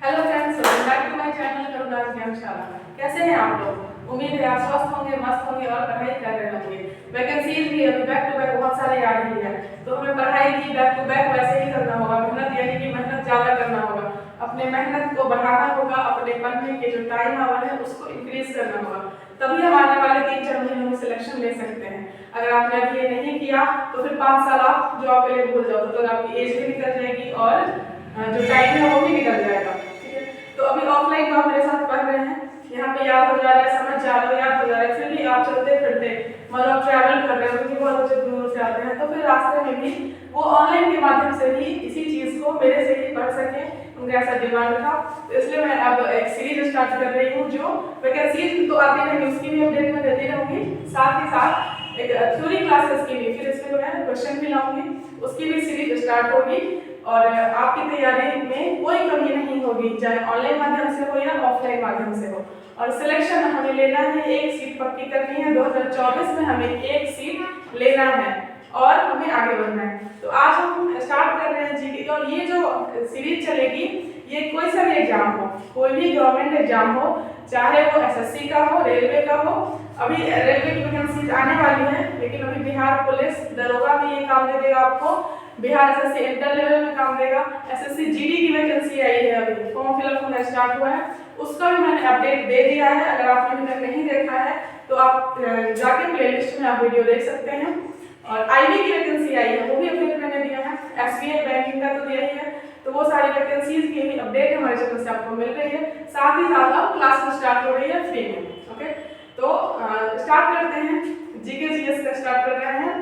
Hello friends, welcome back to my channel Karunas Gyanshala. कैसे हैं आप लोग? उम्मीद है आप स्वस्थ होंगे, मस्त होंगे और पढ़ाई कर रहे होंगे। वैकेंसीज भी अभी बैक टू बैक बहुत सारे आ रही है, तो हमें पढ़ाई भी बैक टू बैक वैसे ही करना होगा। मेहनत यानी कि मेहनत ज़्यादा करना होगा, अपने मेहनत को बढ़ाना होगा, अपने पढ़ने के जो टाइम आवर है उसको इंक्रीज करना होगा, तभी हम आने वाले 3-4 महीनों में सिलेक्शन ले सकते हैं। अगर आपने अभी ये नहीं किया तो फिर 5 साल आप जॉब के लिए भूल जाओ, तो आपकी एज भी निकल जाएगी और जो टाइम है वो भी निकल जाएगा। ठीक है, तो अभी ऑफलाइन आप मेरे साथ पढ़ रहे हैं, यहाँ पे याद हो जा रहा है, समझ जा रहा है, याद हो जा रहा है, फिर भी आप चलते फिरते मतलब ट्रैवल कर रहे हो क्योंकि बहुत अच्छे दूर से आते हैं, तो फिर रास्ते में भी वो ऑनलाइन के माध्यम से ही इसी चीज़ को मेरे से ही पढ़ सके, उनका ऐसा डिमांड था। तो इसलिए मैं अब एक सीरीज स्टार्ट कर रही हूँ जो वैकेंसीज तो आती रहेंगी, उसकी भी अपडेट मैं देती रहूँगी, साथ ही साथ एक थ्योरी क्लासेस की भी, फिर इसमें मैं क्वेश्चन भी लाऊंगी, उसकी भी सीरीज स्टार्ट होगी और आपकी तैयारी में कोई कमी नहीं होगी, चाहे ऑनलाइन माध्यम से हो या ऑफलाइन माध्यम से हो। और सिलेक्शन हमें लेना है, एक सीट पक्की करनी है, 2024 में हमें एक सीट लेना है और हमें आगे बढ़ना है। तो आज हम स्टार्ट कर रहे हैं जीके, और ये जो सीरीज चलेगी ये कोई सा भी एग्जाम हो, कोई भी गवर्नमेंट एग्जाम हो, चाहे वो एसएससी का हो, रेलवे का हो। अभी रेलवे की वैकेंसीज आने वाली है, लेकिन अभी बिहार पुलिस दरोगा में ये काम दे देगा आपको, बिहार एसएससी इंटर लेवल में काम देगा, एसएससी जीडी की वैकेंसी आई है, अभी फॉर्म फिलअप होना स्टार्ट हुआ है, उसका भी मैंने अपडेट दे दिया है। अगर आपने अभी तक नहीं देखा है तो आप जाके प्लेलिस्ट में आप वीडियो देख सकते हैं। और आईबी की वैकेंसी आई है, वो भी अपडेट मैंने दिया है, एसबीआई बैंकिंग का तो दिया ही है, तो वो सारी वैकेंसीज की भी अपडेट हमारे चैनल से आपको मिल रही है। साथ ही साथ अब क्लास स्टार्ट हो रही है फ्री में। ओके, तो स्टार्ट करते हैं, जीके जीएस का स्टार्ट कर रहे हैं,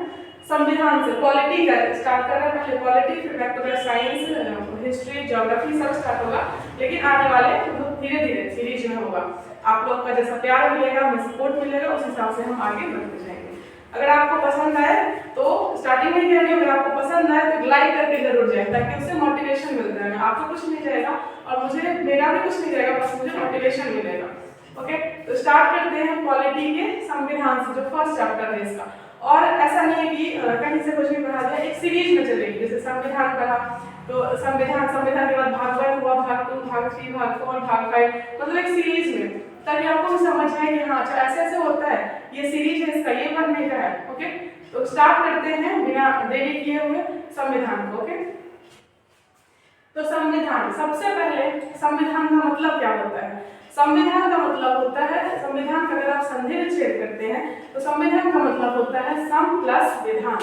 संविधान से पॉलिटी का स्टार्ट कर रहे हैं। पहले पॉलिटी, फिर back to back science, history, geography सब स्टार्ट होगा, लेकिन आने वाले धीरे धीरे सीरीज में होगा। आप लोग का जैसा प्यार मिलेगा, हमें सपोर्ट मिलेगा, उस हिसाब से हम आगे बढ़ते जाएंगे। अगर आपको पसंद आए तो स्टार्टिंग में कह रही हूँ, अगर आपको पसंद आए तो लाइक करके जरूर जाए, ताकि उससे मोटिवेशन मिलता है। आपको कुछ नहीं जाएगा और मुझे, मेरा भी कुछ नहीं जाएगा, बस मुझे मोटिवेशन मिलेगा। ओके, तो स्टार्ट करते हैं पॉलिटी के संविधान से, जो फर्स्ट चैप्टर है इसका। और ऐसा नहीं है कि कहीं से कुछ भी पढ़ा दिया, एक सीरीज में चलेगी। जैसे संविधान पढ़ा तो संविधान के बाद भाग 1 हुआ, भाग 2, भाग 3, भाग 4, भाग 5, मतलब एक सीरीज में, ताकि आपको समझ आए कि हाँ अच्छा ऐसे ऐसे होता है, ये सीरीज है, इसका ये पढ़ने का है। ओके, तो स्टार्ट करते हैं बिना देरी किए हुए संविधान को। ओके, तो संविधान, सबसे पहले संविधान का मतलब क्या होता है? संविधान का मतलब होता है, संविधान का अगर आप संधि विच्छेद करते हैं तो संविधान का मतलब होता है सम प्लस विधान।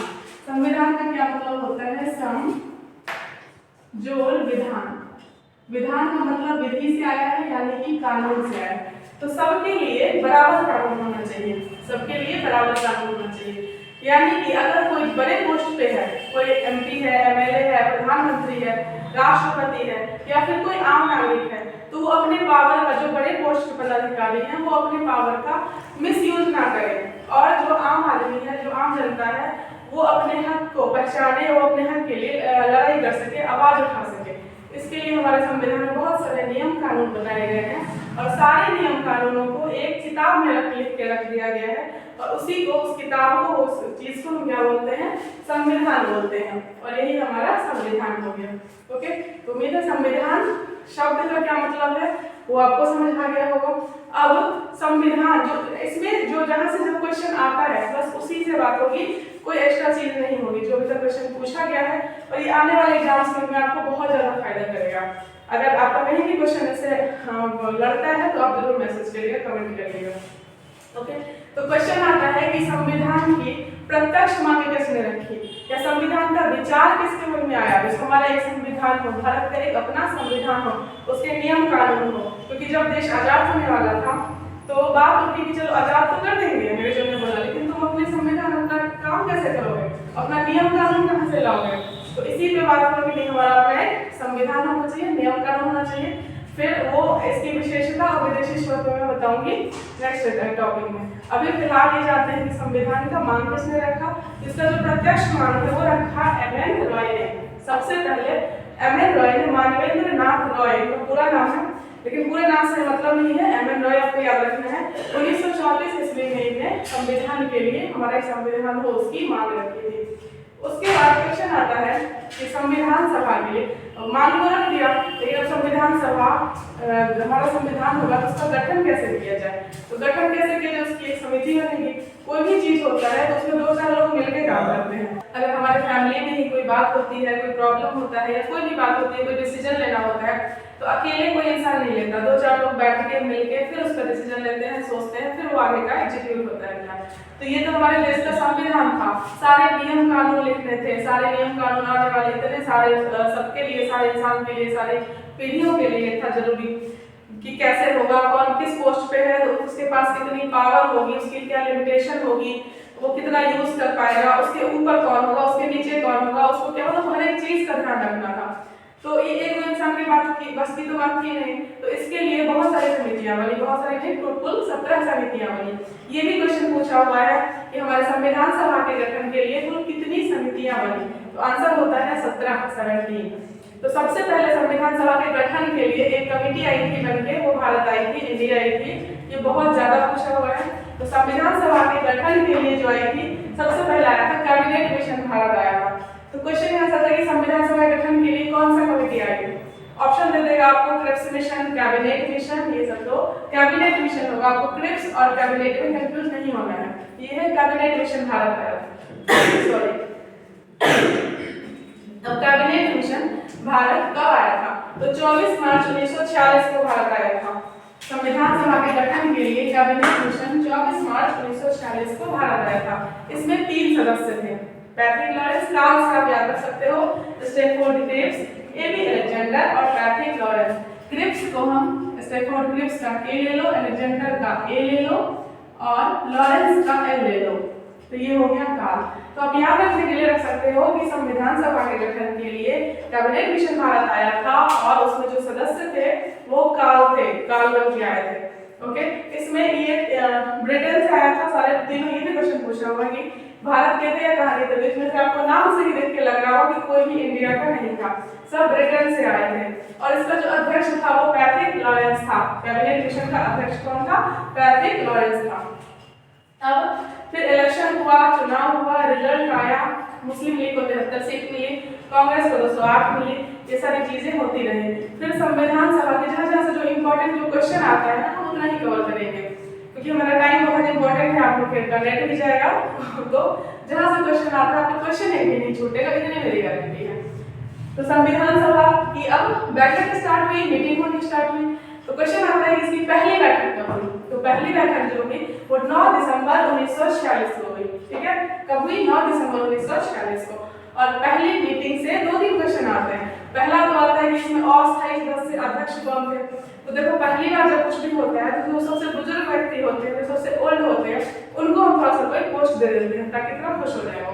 संविधान का क्या मतलब होता है? सम जोड़ विधान। विधान का मतलब विधि से आया है, यानी कि कानून से आया है। तो सबके लिए बराबर कानून होना चाहिए, सबके लिए बराबर कानून होना चाहिए। यानी कि अगर कोई बड़े पोस्ट पे है, कोई एमपी है, एमएलए है, प्रधानमंत्री है, राष्ट्रपति है, या फिर कोई आम नागरिक है, तो वो अपने पावर का, जो बड़े पोस्ट पे पदाधिकारी हैं, वो अपने पावर का मिसयूज ना करें, और जो आम आदमी है, जो आम जनता है, वो अपने हक को पहचाने, वो अपने हक के लिए लड़ाई कर सके, आवाज उठा सके। इसके लिए हमारे संविधान में बहुत सारे नियम कानून बनाए गए हैं, और सारे नियम कानूनों को एक किताब में लिख के रख दिया गया है, और उसी को, उस किताब को, उस चीज को हम क्या बोलते हैं? संविधान बोलते हैं, और यही हमारा संविधान हो गया। ओके, तो उम्मीद है संविधान शब्द का क्या मतलब है वो आपको समझ आ गया होगा। अब संविधान, जो इसमें जो जहां से जब क्वेश्चन आता है बस उसी से बात होगी, कोई एक्स्ट्रा चीज नहीं होगी। जो भी क्वेश्चन पूछा गया है, और ये आने वाले एग्जाम्स में आपको बहुत ज्यादा फायदा करेगा। अगर आपका कहीं भी क्वेश्चन ऐसे लड़ता है तो आप जरूर मैसेज करिएगा, कमेंट करिएगा। ओके, तो क्वेश्चन आता है कि संविधान की प्रत्यक्ष मांग किसने रखी, या संविधान का विचार किसके मन में आया? जैसे हमारा एक संविधान हो, भारत का एक अपना संविधान हो, उसके नियम कानून हो, क्योंकि जब देश आजाद होने वाला था तो बात होती कि चलो आजाद तो कर देंगे, अंग्रेजों ने बोला, लेकिन तुम अपने संविधान, अपना काम कैसे करोगे, अपना नियम कानून कहाँ से लाओगे? तो इसी पे बात करो कि हमारा अपना एक संविधान होना चाहिए, नियम कानून होना चाहिए। फिर वो इसकी विशेषता और विदेशी स्रोतों में बताऊंगी नेक्स्ट टॉपिक में। अभी फिलहाल ये जानते हैं कि संविधान का मांग किसने रखा। इसका जो प्रत्यक्ष मांग है वो रखा एमएन रॉय ने। सबसे पहले एमएन रॉय ने, मानवेंद्र नाथ रॉय का पूरा नाम है, लेकिन पूरे नाम से मतलब नहीं है, एमएन रॉय आपको याद रखना है। 1934 ईस्वी में इन्हें संविधान के लिए, हमारा एक संविधान हो, उसकी मांग रखी थी। उसके बाद क्वेश्चन आता है कि संविधान सभा के लिए मांग तो रख दिया, लेकिन अब संविधान सभा हमारा संविधान होगा तो उसका गठन कैसे किया जाए। तो गठन कैसे किया जाए, उसकी एक समिति बनेगी। कोई भी चीज होता है तो उसमें 2-4 लोग मिलकर काम करते हैं। अगर हमारे फैमिली में ही कोई बात होती है, कोई प्रॉब्लम होता है या कोई भी बात होती है, कोई डिसीजन लेना होता है, तो अकेले कोई इंसान नहीं लेता, 2-4 लोग बैठ के मिलके फिर उसका डिसीजन लेते हैं, सोचते हैं, फिर वो आगे का एग्जीक्यूट होता है प्लान। तो ये तो हमारे देश का संविधान था। सारे नियम कानून लिखने थे, सारे नियम कानून आने वाले इतने सारे सबके लिए, सारे इंसान के लिए, सारी पीढ़ियों के लिए था जरूरी कि कैसे होगा, कौन किस पोस्ट पे है तो उसके पास कितनी पावर होगी, उसकी क्या लिमिटेशन होगी, वो कितना यूज कर पाएगा, उसके ऊपर कौन होगा, उसके नीचे कौन होगा, उसको क्या मतलब हर एक चीज का ध्यान रखना था। तो ये एक इंसान की बात की बस की तो बात की नहीं, तो इसके लिए बहुत सारी समितियां बनी, बहुत सारी नहीं, टोटल 17 समितियां बनी। ये भी क्वेश्चन पूछा हुआ है कि हमारे संविधान सभा के गठन के लिए कुल कितनी समितियां बनी, तो आंसर होता है 17। तो सबसे पहले संविधान सभा के गठन के लिए एक कमेटी आई थी बनके, वो भारत आई थी, इंडिया आई थी। ये बहुत ज्यादा पूछा हुआ है। तो संविधान सभा के गठन के लिए जो आई थी, सबसे पहले आया था कैबिनेट मिशन, भारत आया था। तो क्वेश्चन ऐसा था कि संविधान सभा के गठन के लिए कौन सा कमेटी आई थी। ऑप्शन दे देगा आपको, क्रिप्स मिशन, कैबिनेट मिशन, ये सब तो कैबिनेट मिशन होगा। आपको क्रिप्स और कैबिनेट में कंफ्यूज नहीं होना है। ये है कैबिनेट मिशन, भारत आया था। सॉरी, अब कैबिनेट मिशन भारत कब आया था, तो 24 मार्च 1946 को भारत आया था। संविधान सभा के गठन के लिए कैबिनेट मिशन 24 मार्च 1946 को भारत आया था। इसमें 3 सदस्य थे, पैट्रिक लॉरेंस, नाम से आप याद रख सकते हो, स्टैनफोर्ड क्रिप्स, एबी अलेक्जेंडर और पैट्रिक लॉरेंस। क्रिप्स को हम स्टैनफोर्ड क्रिप्स का ए ले लो, अलेक्जेंडर का ए ले लो और लॉरेंस का एल ले लो, तो ये हो गया काल। तो आप याद रखने के लिए रख सकते हो कि संविधान सभा के गठन के लिए कैबिनेट मिशन भारत आया था और उसमें जो सदस्य थे वो काल थे, काल बन के आए थे। ओके, इसमें ये ब्रिटेन से आया था। सारे तीनों ये भी क्वेश्चन पूछा हुआ कि भारत के थे या कहाँ के थे, तो इसमें से आपको नाम से ही देख के लग रहा हो कि कोई भी इंडिया का नहीं था, सब ब्रिटेन से आए थे। और इसका जो अध्यक्ष था वो पैट्रिक लॉरेंस था। कैबिनेट मिशन का अध्यक्ष कौन था, पैट्रिक लॉरेंस था। अब फिर इलेक्शन हुआ, चुनाव हुआ, रिजल्ट आया, मुस्लिम लीग को 73 सीट मिली, कांग्रेस को 208 मिली, ये सारी चीजें होती रही। फिर संविधान सभा के जहाँ से जो इम्पोर्टेंट जो क्वेश्चन आता है ना, हम उतना ही कवर करेंगे क्योंकि हमारा टाइम बहुत इंपॉर्टेंट है। आप लोग का नेट भी जाएगा तो जहाँ से क्वेश्चन आता है आपको क्वेश्चन एक भी नहीं छूटेगा, इतनी मेरी गारंटी है। तो संविधान सभा की अब बैठक स्टार्ट हुई, मीटिंग होनी स्टार्ट हुई। तो क्वेश्चन आता है कि इसकी पहली बैठक कब हुई, तो पहली बैठक जो हुई वो 9 दिसंबर 1946 को हुई। ठीक है, कब हुई, 9 दिसंबर 1946 को। और पहली मीटिंग से 2-3 क्वेश्चन आते हैं। पहला तो आता है कि इसमें अस्थायी सदस्य अध्यक्ष कौन थे। तो देखो पहली बार जब कुछ भी होता है तो जो सबसे बुजुर्ग व्यक्ति होते हैं, जो सबसे ओल्ड होते हैं, उनको हम थोड़ा सा कोई पोस्ट दे देते हैं ताकि थोड़ा खुश हो जाए वो।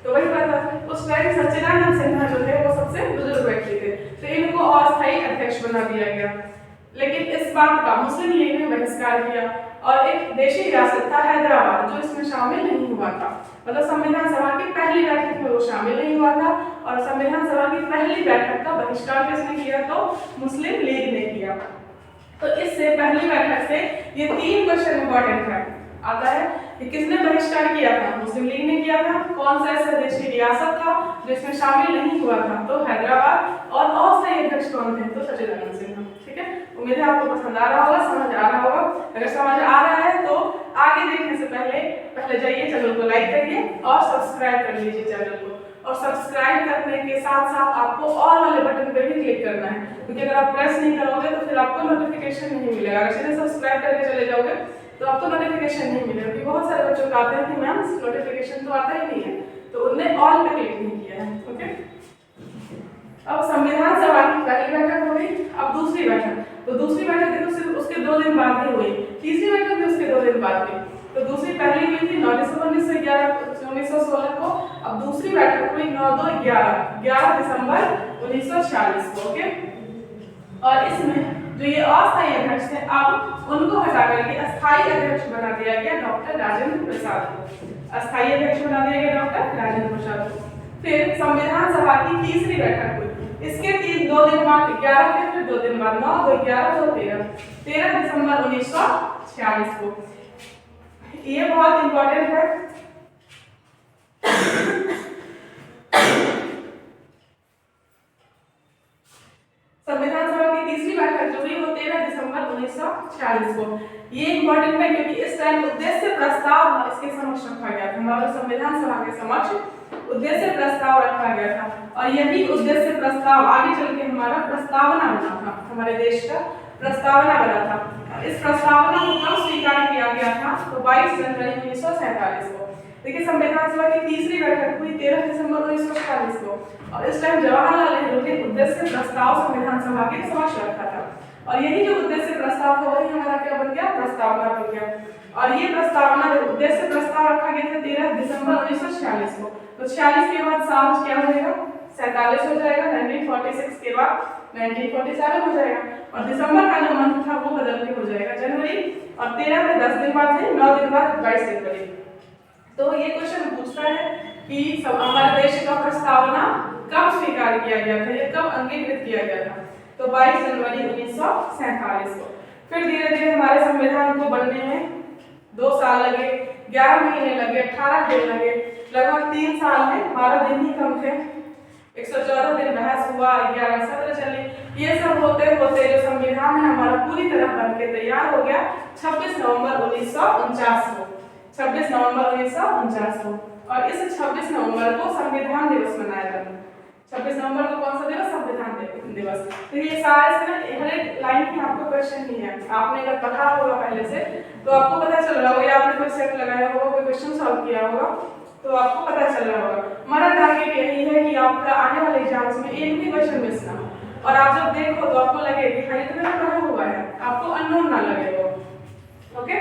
तो वही बात है, उस टाइम सच्चिदानंद सिन्हा जो थे वो सबसे बुजुर्ग व्यक्ति थे, तो इनको अस्थायी अध्यक्ष बना दिया गया। लेकिन इस बात का मुस्लिम लीग ने बहिष्कार किया और एक देशी रियासत था हैदराबाद जो इसमें शामिल नहीं हुआ था। मतलब संविधान सभा की पहली बैठक में वो शामिल नहीं हुआ था और संविधान सभा की पहली बैठक का बहिष्कार किसने किया, तो मुस्लिम लीग ने किया। तो इससे पहली बैठक से ये 3 क्वेश्चन इंपॉर्टेंट है आता है कि किसने बहिष्कार किया था, मुस्लिम लीग ने किया था। कौन सा ऐसा देशी रियासत था जो इसमें शामिल नहीं हुआ था, तो हैदराबाद। और अस्थायी अध्यक्ष कौन थे, तो सच्चिदानंद सिन्हा। ठीक है, उम्मीद है आपको पसंद आ रहा होगा, समझ आ रहा होगा। अगर समझ आ रहा है तो आगे देखने से पहले जाइए चैनल को लाइक करिए और सब्सक्राइब कर लीजिए चैनल को। और सब्सक्राइब करने के साथ साथ आपको ऑल वाले बटन पे भी क्लिक करना है, क्योंकि अगर आप प्रेस नहीं करोगे तो फिर आपको नोटिफिकेशन नहीं मिलेगा। अगर सीधे सब्सक्राइब करके चले जाओगे तो आपको नोटिफिकेशन नहीं मिलेगा, क्योंकि बहुत सारे बच्चों को आते हैं कि मैम नोटिफिकेशन तो आता ही नहीं है, तो उन्होंने ऑल पे क्लिक नहीं किया है। ओके, अब संविधान सभा की पहली बैठक हो गई। अब दूसरी बैठक, तो दूसरी बैठक देखो सिर्फ उसके 2 दिन बाद ही हुई, तीसरी बैठक भी उसके 2 दिन बाद हुई। तो दूसरी पहली हुई थी 9 दिसंबर 1916 को। अब दूसरी बैठक हुई 11 दिसंबर 1946 को। ओके, और इसमें जो ये अस्थायी अध्यक्ष थे अब उनको हटा करके अस्थायी अध्यक्ष बना दिया गया डॉक्टर राजेंद्र प्रसाद को। अस्थायी अध्यक्ष बना दिया गया डॉक्टर राजेंद्र प्रसाद को। फिर संविधान सभा की तीसरी बैठक हुई, इसके 2 दिन बाद 11 के, फिर 2 दिन बाद 9, 2, 11, 2, 13 दिसंबर 1946 को। ये बहुत इंपॉर्टेंट है। संविधान सभा की तीसरी बैठक जो हुई वो 13 दिसंबर 1946 को। ये इम्पोर्टेंट है क्योंकि इस टाइम उद्देश्य प्रस्ताव इसके समक्ष रखा गया था, हमारे संविधान सभा के समक्ष उद्देश्य प्रस्ताव रखा गया था। और यही उद्देश्य प्रस्ताव आगे चल के हमारा प्रस्तावना बना था, हमारे देश का प्रस्तावना बना था। इस प्रस्तावना को कब स्वीकार किया गया था? तो 22 जनवरी 1947 को। देखिए संविधान सभा की तीसरी बैठक हुई 13 दिसंबर 1946 को और इस टाइम जवाहरलाल नेहरू ने उद्देश्य प्रस्ताव संविधान सभा के समक्ष रखा था और यही जो उद्देश्य प्रस्ताव था वही हमारा क्या बन गया? प्रस्तावना बन गया। और ये प्रस्तावना जो उद्देश्य प्रस्ताव रखा गया था 13 दिसंबर 1946 को, तो 46 के बाद साल क्या हो जाएगा? 47 हो जाएगा। 1946 के बाद 1947 हो जाएगा और दिसंबर का जो मंथ था वो बदल के हो जाएगा जनवरी और 13 में 10 दिन बाद है, 9 दिन बाद 22 जनवरी। तो ये क्वेश्चन पूछता है कि हमारे देश का प्रस्तावना कब स्वीकार किया गया था या कब अंगीकृत किया गया था? तो 22 जनवरी 1947 को। फिर धीरे धीरे हमारे संविधान को बनने में 2 साल लगे, 11 महीने लगे, 18 दिन लगे, लगभग 3 साल में 12 दिन ही कम थे। 114 दिन बहस हुआ, 11 सत्र चले। ये सब होते होते जो संविधान है हमारा पूरी तरह बन के तैयार हो गया 26 नवंबर 1949 को। 26 नवंबर 1949 को और इस 26 नवंबर को संविधान दिवस मनाया जाता है। 26 नवंबर को कौन सा दिवस? संविधान दिवस। तो ये सारे से ना हर एक लाइन में आपको क्वेश्चन नहीं है, आपने अगर पढ़ा होगा पहले से तो आपको पता चल रहा होगा या आपने कोई सेट लगाया होगा, कोई क्वेश्चन सॉल्व किया होगा तो आपको पता चल रहा होगा। हमारा टारगेट यही है कि आपका आने वाले एग्जाम्स में एक भी क्वेश्चन मिस ना हो और आप जब देखो तो आपको लगे कि हाँ इतना पढ़ा हुआ है, आपको अननोन ना लगे वो। ओके,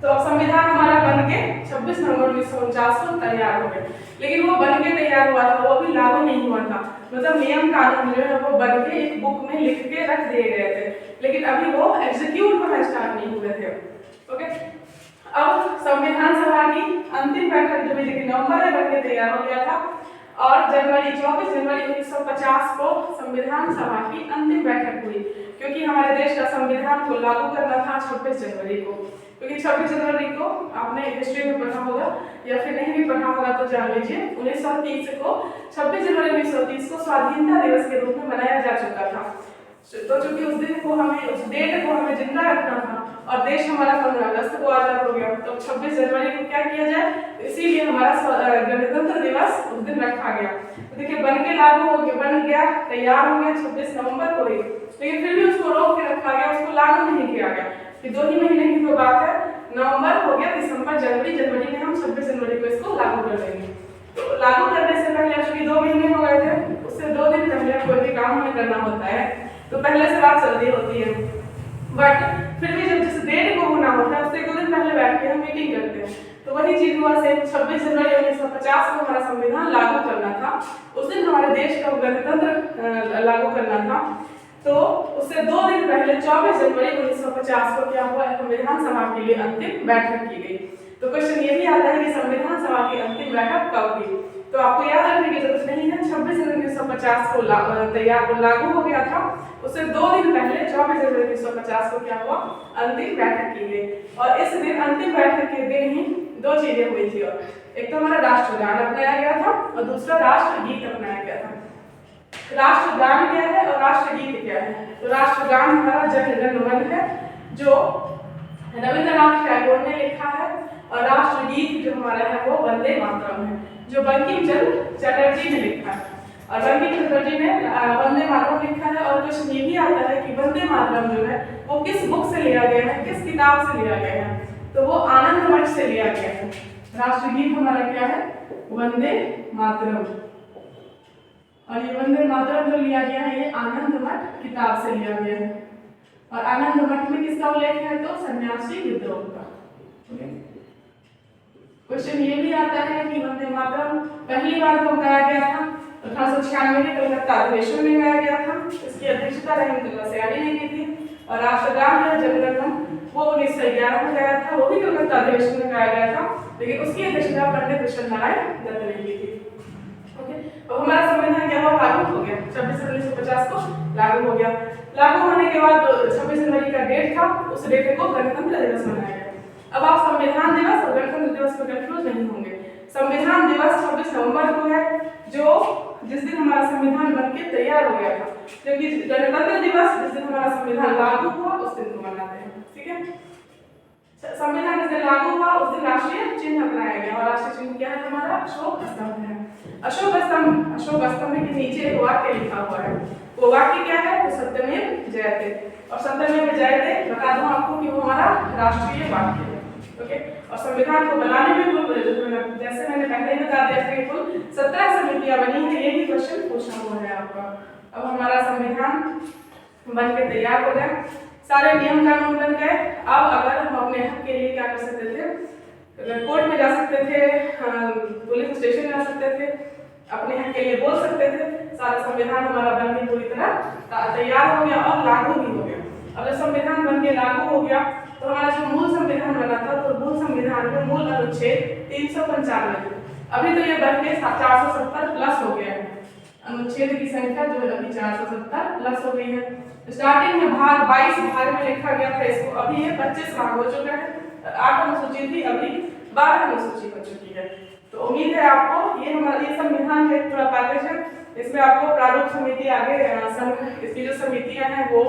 तो अब संविधान हमारा बन के 26 नवंबर 1949 को तैयार हो गया, लेकिन वो बन के तैयार हुआ था, वो भी लागू नहीं हुआ था। मतलब नियम कानून जो है वो बन के एक बुक में लिख के रख दिए गए थे, लेकिन अभी वो एग्जीक्यूट होना स्टार्ट नहीं हुए थे। ओके, अब संविधान सभा की अंतिम बैठक जो हुई नवंबर में बन के तैयार हो गया था और 24 जनवरी 1950 को संविधान सभा की अंतिम बैठक हुई क्योंकि हमारे देश का संविधान को लागू करना था 26 जनवरी को। क्योंकि 26 जनवरी को आपने हिस्ट्री में पढ़ा होगा या फिर नहीं भी पढ़ा होगा तो जान लीजिए 1930 को 26 जनवरी 1930 को स्वाधीनता दिवस के रूप में मनाया जा चुका था। तो चूंकि उस दिन को हमें, उस डेट को हमें जिंदा रखना था और देश हमारा 15 अगस्त को आजाद हो गया, तो 26 जनवरी को क्या किया जाए, इसीलिए हमारा गणतंत्र दिवस उस दिन रखा गया। तो देखिए बन के लागू हो गया, बन गया, तैयार हो गया 26 नवंबर को ही, लेकिन फिर भी उसको रोक के रखा गया, उसको लागू नहीं किया गया। 2 ही महीने की तो बात है, नवंबर हो गया, दिसंबर, जनवरी में हम 26 जनवरी को इसको लागू कर देंगे। तो लागू करने से पहले चूंकि 2 महीने हो गए थे, उससे 2 दिन पहले कोई भी काम हमें करना होता है तो पहले से बात चल रही होती है, बट फिर भी जब जिस डेट को होना होता है उससे 1 दिन पहले बैठ के हम मीटिंग करते हैं। तो वही चीज हुआ से 26 जनवरी 1950 को हमारा संविधान लागू करना था, उस दिन हमारे देश का गणतंत्र लागू करना था। तो उससे 2 दिन पहले 24 जनवरी 1950 को क्या हुआ, संविधान सभा के लिए अंतिम बैठक की गई। तो क्वेश्चन ये भी आता है कि संविधान सभा की अंतिम बैठक कब हुई? तो आपको याद रखने की जरूरत नहीं है, 26 जनवरी 1950 को लागू हो गया था, उससे 2 दिन पहले 24 जनवरी 1950 को क्या हुआ, अंतिम बैठक की गई। और इस दिन अंतिम बैठक के दिन ही 2 चीजें हुई थी, और एक तो हमारा राष्ट्रगान अपनाया गया था और दूसरा राष्ट्रगीत अपनाया गया था। राष्ट्रगान क्या है और राष्ट्रगीत क्या है? तो राष्ट्रगान हमारा जन गण मन है जो रविंद्रनाथ टैगोर ने लिखा है और राष्ट्रगीत जो हमारा है वो वंदे मातरम है जो बंकिम चंद्र चटर्जी ने लिखा है। और बंकिम चटर्जी ने वंदे मातरम लिखा है। और कुछ ये भी आता है कि वंदे मातरम जो है वो किस बुक से लिया गया है, किस किताब से लिया गया है, तो वो आनंद मठ से लिया गया है। राष्ट्रगीत हमारा क्या है, वंदे मातरम। और ये वंदे मातरम जो लिया गया है ये आनंद मठ किताब से लिया गया है। और आनंद मठ में किसका उल्लेख है, तो सन्यासी विद्रोह का। क्वेश्चन ये भी आता है कि वंदे मातरम पहली बार कब गाया गया था, 1896 के कलकत्ता अधिवेशन में गाया गया था। इसकी अध्यक्षता रहमतुल्लाह सयानी ने की थी। और राष्ट्रगान है जनगण वो 1911 में गाया था, वो भी कलकत्ता अधिवेशन में गाया गया था, लेकिन उसकी अध्यक्षता पंडित विश्वनारायण दत्त ने की थी। तो हमारा संविधान क्या हुआ, लागू हो गया। 26 जनवरी 1950 को लागू हो गया। लागू होने के बाद 26 जनवरी का डेट था, उस डेट को गणतंत्र दिवस मनाया गया। अब आप संविधान दिवस और गणतंत्र दिवस में कंफ्यूज नहीं होंगे। संविधान दिवस 26 नवंबर को है, जो जिस दिन हमारा संविधान बनके तैयार हो गया था, क्योंकि गणतंत्र दिवस जिस दिन हमारा संविधान संविधान जिस दिन लागू हुआ उस दिन राष्ट्रीय चिन्ह अपनाया गया, और राष्ट्रीय चिन्ह क्या है हमारा? अशोक स्तंभ है। अशोक स्तंभ के नीचे एक वाक्य लिखा हुआ है, वो वाक्य क्या है? तो सत्यमेव जयते। और सत्यमेव जयते बता दूं आपको कि वो हमारा राष्ट्रीय वाक्य है। ओके, और संविधान को बनाने में कुल, जैसे मैंने पहले ही बता दिया था कि कुल 17 समितियां बनी है। ये भी क्वेश्चन पूछा हुआ है आपका। अब हमारा संविधान बन के तैयार हो गया, सारे नियम कानून बन गए। अब अगर हम अपने हक के लिए क्या कर सकते थे? कोर्ट में जा सकते थे, पुलिस स्टेशन जा सकते थे, अपने हक के लिए बोल सकते थे। सारा संविधान हमारा बन के पूरी तरह तैयार हो गया और लागू भी हो गया। अगर संविधान बन के लागू हो गया तो हमारा जो मूल संविधान बना था, तो मूल संविधान में मूल अनुच्छेद 395 थे। अभी तो ये बन के 470 प्लस हो गया है। अनुच्छेद की संख्या जो अभी 470 प्लस हो गई है। स्टार्टिंग में भाग 22 भाग में लिखा गया था इसको, अभी ये 25 भाग हो चुका है। 8 अनुसूची थी, अभी 12 अनुसूची हो चुकी है। तो उम्मीद है आपको ये हमारा संविधान का एक पूरा पैकेज है। इसमें आपको प्रारूप समिति आगे इसकी जो समितियां हैं वो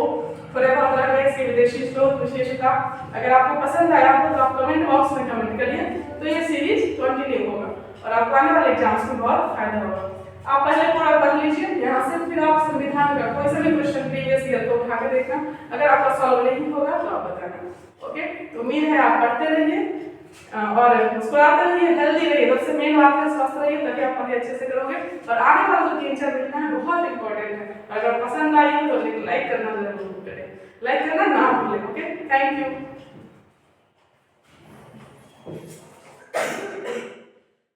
थोड़े बहुत अलग है, इसके विदेशी स्रोत विशेषता। अगर आपको पसंद आया हो तो आप कमेंट बॉक्स में कमेंट करिए, तो ये सीरीज कंटिन्यू होगा और आपको आने वाले एग्जाम्स में बहुत फायदा होगा। आप पहले पूरा पढ़ लीजिए, यहाँ से फिर आप संविधान का कोई सा भी क्वेश्चन प्रीवियस ईयर को उठा के देखना। अगर आपका सॉल्व नहीं होगा तो आप बताना। ओके, तो उम्मीद है आप पढ़ते रहिए और मुस्कुराते रहिए, हेल्दी रहिए। सबसे मेन बात है स्वस्थ रहिए, तभी आप पढ़ाई अच्छे से करोगे। और आने वाला जो 3-4 महीना है बहुत इंपॉर्टेंट है। अगर पसंद आई हो तो लाइक करना जरूर करें, लाइक करना ना भूलें। Okay, thank you.